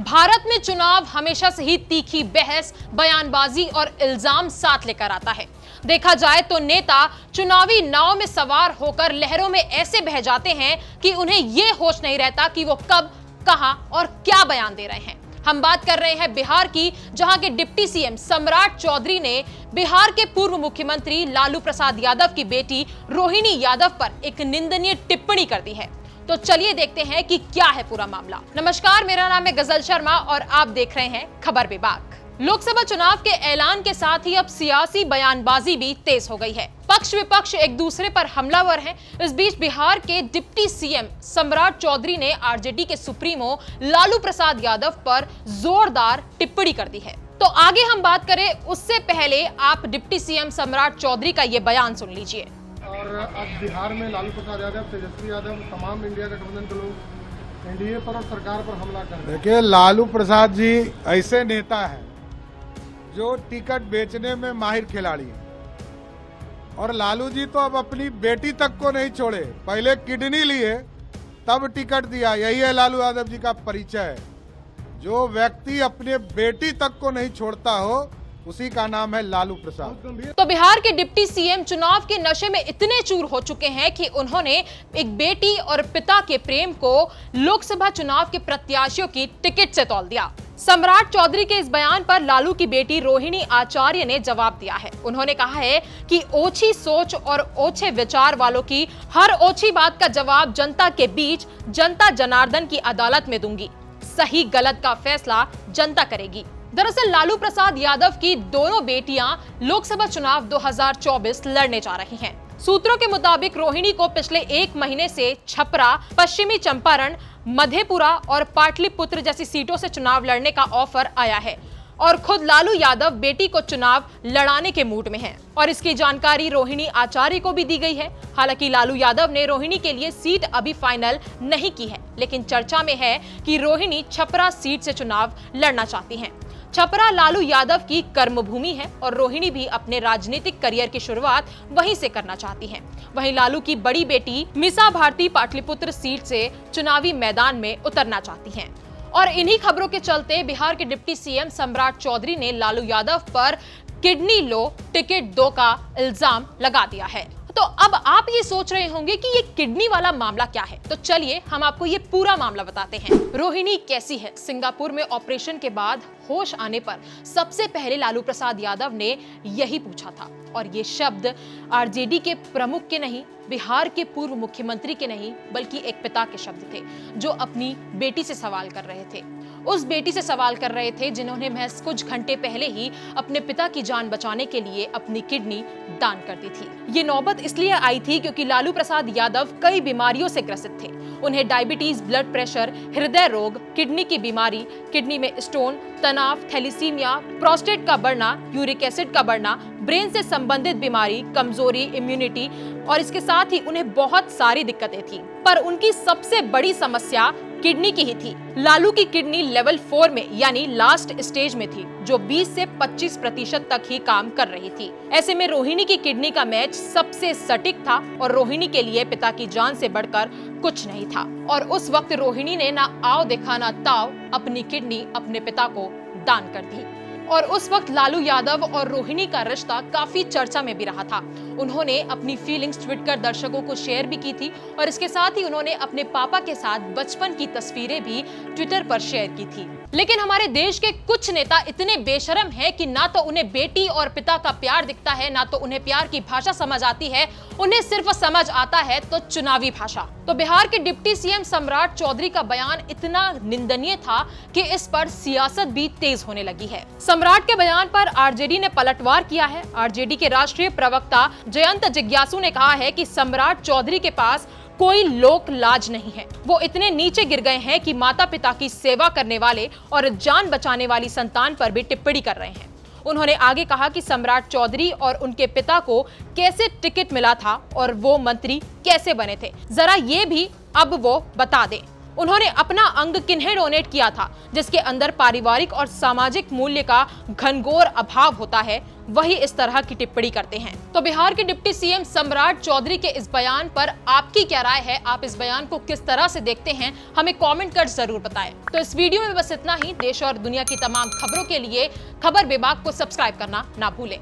भारत में चुनाव हमेशा से ही तीखी बहस, बयानबाजी और इल्जाम साथ लेकर आता है। देखा जाए तो नेता चुनावी नाव में सवार होकर लहरों में ऐसे बह जाते हैं कि उन्हें यह होश नहीं रहता कि वो कब, कहां और क्या बयान दे रहे हैं। हम बात कर रहे हैं बिहार की, जहां के डिप्टी सीएम सम्राट चौधरी ने बिहार के पूर्व मुख्यमंत्री लालू प्रसाद यादव की बेटी रोहिणी यादव पर एक निंदनीय टिप्पणी कर दी है। तो चलिए देखते हैं कि क्या है पूरा मामला। नमस्कार, मेरा नाम है गजल शर्मा और आप देख रहे हैं खबर विभाग। लोकसभा चुनाव के ऐलान के साथ ही अब सियासी बयानबाजी भी तेज हो गई है। पक्ष विपक्ष एक दूसरे पर हमलावर हैं। इस बीच बिहार के डिप्टी सीएम सम्राट चौधरी ने आरजेडी के सुप्रीमो लालू प्रसाद यादव पर जोरदार टिप्पणी कर दी है। तो आगे हम बात करें उससे पहले आप डिप्टी सीएम सम्राट चौधरी का ये बयान सुन लीजिए। और अब बिहार में लालू प्रसाद यादव, तेजस्वी यादव, तमाम इंडिया गठबंधन के लोग एनडीए पर और सरकार पर हमला कर रहे हैं। देखिए, लालू प्रसाद जी ऐसे नेता हैं जो टिकट बेचने में माहिर खिलाड़ी है। और लालू जी तो अब अपनी बेटी तक को नहीं छोड़े, पहले किडनी लिए तब टिकट दिया। यही है लालू यादव जी का परिचय। जो व्यक्ति अपने बेटी तक को नहीं छोड़ता हो उसी का नाम है लालू प्रसाद। तो बिहार के डिप्टी सीएम चुनाव के नशे में इतने चूर हो चुके हैं कि उन्होंने एक बेटी और पिता के प्रेम को लोकसभा चुनाव के प्रत्याशियों की टिकट से तौल दिया। सम्राट चौधरी के इस बयान पर लालू की बेटी रोहिणी आचार्य ने जवाब दिया है। उन्होंने कहा है कि ओछी सोच और ओछे विचार वालों की हर ओछी बात का जवाब जनता के बीच जनता जनार्दन की अदालत में दूंगी। सही गलत का फैसला जनता करेगी। दरअसल लालू प्रसाद यादव की दोनों बेटियां लोकसभा चुनाव 2024 लड़ने जा रही हैं। सूत्रों के मुताबिक रोहिणी को पिछले एक महीने से छपरा, पश्चिमी चंपारण, मधेपुरा और पाटलिपुत्र जैसी सीटों से चुनाव लड़ने का ऑफर आया है और खुद लालू यादव बेटी को चुनाव लड़ाने के मूड में हैं और इसकी जानकारी रोहिणी आचार्य को भी दी गई है। हालांकि लालू यादव ने रोहिणी के लिए सीट अभी फाइनल नहीं की है, लेकिन चर्चा में है कि रोहिणी छपरा सीट से चुनाव लड़ना चाहती हैं। छपरा लालू यादव की कर्मभूमि है और रोहिणी भी अपने राजनीतिक करियर की शुरुआत वहीं से करना चाहती हैं। वहीं लालू की बड़ी बेटी मीसा भारती पाटलिपुत्र सीट से चुनावी मैदान में उतरना चाहती हैं। और इन्हीं खबरों के चलते बिहार के डिप्टी सीएम सम्राट चौधरी ने लालू यादव पर किडनी लो, टिकट दो का इल्जाम लगा दिया है। तो अब आप ये सोच रहे होंगे कि ये किडनी वाला मामला क्या है, तो चलिए हम आपको ये पूरा मामला बताते हैं। रोहिणी कैसी है? सिंगापुर में ऑपरेशन के बाद होश आने पर सबसे पहले लालू प्रसाद यादव ने यही पूछा था और ये शब्द आरजेडी के प्रमुख के नहीं, बिहार के पूर्व मुख्यमंत्री के नहीं, बल्कि एक पिता के शब्द थे जो अपनी बेटी से सवाल कर रहे थे। उस बेटी से सवाल कर रहे थे जिन्होंने महज कुछ घंटे पहले ही अपने पिता की जान बचाने के लिए अपनी किडनी दान कर दी थी। ये नौबत इसलिए आई थी क्योंकि लालू प्रसाद यादव कई बीमारियों से ग्रसित थे। उन्हें डायबिटीज, ब्लड प्रेशर, हृदय रोग, किडनी की बीमारी, किडनी में स्टोन, तनाव, थैलीसीमिया, प्रोस्टेट का बढ़ना, यूरिक एसिड का बढ़ना, ब्रेन से संबंधित बीमारी, कमजोरी, इम्यूनिटी और इसके साथ ही उन्हें बहुत सारी दिक्कतें थी। पर उनकी सबसे बड़ी समस्या किडनी की ही थी। लालू की किडनी लेवल 4 में यानी लास्ट स्टेज में थी, जो 20 से 25% तक ही काम कर रही थी। ऐसे में रोहिणी की किडनी का मैच सबसे सटीक था और रोहिणी के लिए पिता की जान से बढ़कर कुछ नहीं था। और उस वक्त रोहिणी ने ना आओ देखा ना ताव अपनी किडनी अपने पिता को दान कर दी। और उस वक्त लालू यादव और रोहिणी का रिश्ता काफी चर्चा में भी रहा था। उन्होंने अपनी फीलिंग्स ट्वीट कर दर्शकों को शेयर भी की थी और इसके साथ ही उन्होंने अपने पापा के साथ बचपन की तस्वीरें भी ट्विटर पर शेयर की थी। लेकिन हमारे देश के कुछ नेता इतने बेशरम हैं कि ना तो उन्हें बेटी और पिता का प्यार दिखता है, ना तो उन्हें प्यार की भाषा समझ आती है। उन्हें सिर्फ समझ आता है तो चुनावी भाषा। तो बिहार के डिप्टी सीएम सम्राट चौधरी का बयान इतना निंदनीय था कि इस पर सियासत भी तेज होने लगी है। सम्राट के बयान पर आरजेडी ने पलटवार किया है। आरजेडी के राष्ट्रीय प्रवक्ता जयंत जिज्ञासु ने कहा है कि सम्राट चौधरी के पास कोई लोक लाज नहीं है। वो इतने नीचे गिर गए हैं कि माता पिता की सेवा करने वाले और जान बचाने वाली संतान पर भी टिप्पणी कर रहे हैं। उन्होंने आगे कहा कि सम्राट चौधरी और उनके पिता को कैसे टिकट मिला था और वो मंत्री कैसे बने थे, जरा ये भी अब वो बता दें। उन्होंने अपना अंग किन्हें डोनेट किया था, जिसके अंदर पारिवारिक और सामाजिक मूल्य का घनघोर अभाव होता है, वही इस तरह की टिप्पणी करते हैं। तो बिहार के डिप्टी सीएम सम्राट चौधरी के इस बयान पर आपकी क्या राय है? आप इस बयान को किस तरह से देखते हैं? हमें कमेंट कर जरूर बताएं। तो इस वीडियो में बस इतना ही। देश और दुनिया की तमाम खबरों के लिए खबर विभाग को सब्सक्राइब करना ना भूलें।